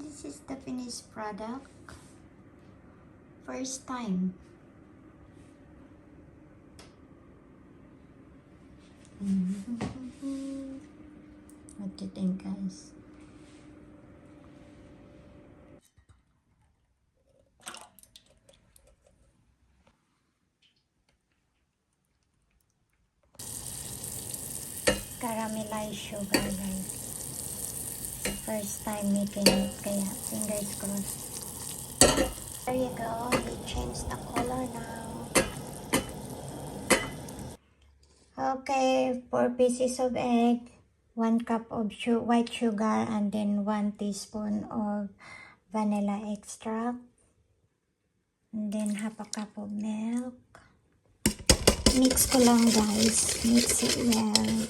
This is the finished product. First time. What do you think, guys? Caramelized sugar, guys. First time making it, kaya fingers crossed. There you go. We changed the color now. Okay, 4 pieces of egg, 1 cup of white sugar, and then 1 teaspoon of vanilla extract, and then half a cup of milk. Mix ko lang, guys. Mix it well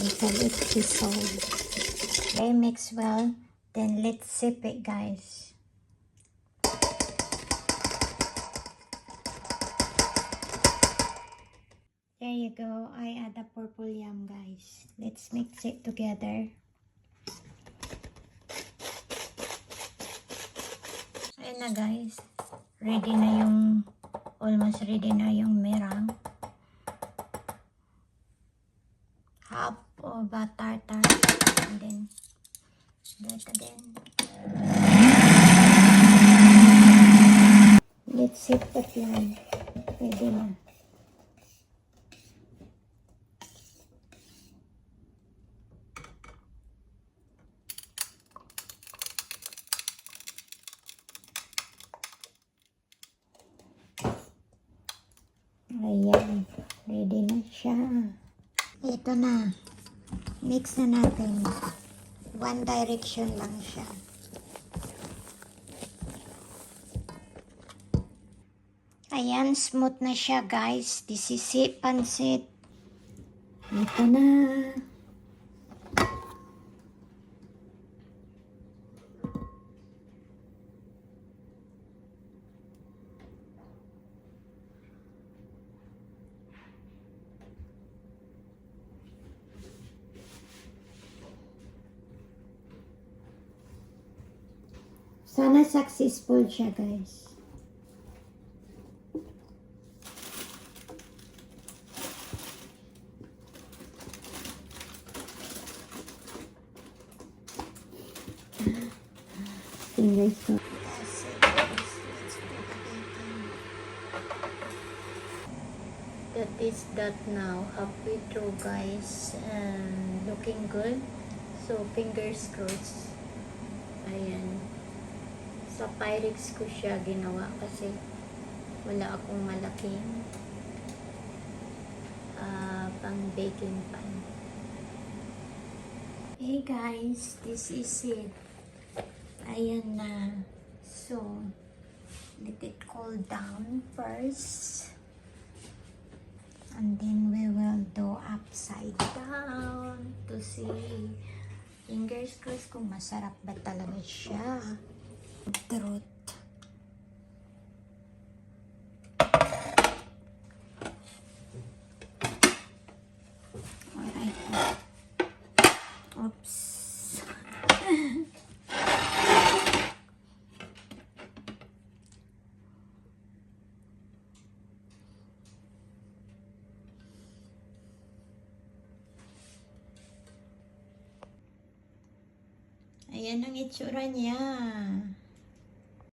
until it dissolves. Okay, mix well. Then let's sip it, guys. There you go. I add the purple yam, guys. Let's mix it together. Ayan na, guys. Ready na yung, almost ready na yung meringue. Half of a tartar. And then, do it again. Let's sip the flan. Ready na. Ayan, ready na siya. Ito na. Mix na natin. One direction lang siya. Ayan, smooth na siya, guys. This is it, pansit. Ito na. Sana successful siya, guys. Fingers crossed. That is that now. Halfway through, guys. And looking good. So, fingers crossed. Ayan. Sa Pyrex ko siya ginawa kasi wala akong malaking pang baking pan. Hey guys, this is it. Ayan na. So, let it cool down first. And then we will do upside down to see. Fingers crossed kung masarap ba talaga siya. Truth. Alright. Oops. Ayan ang itsura niya.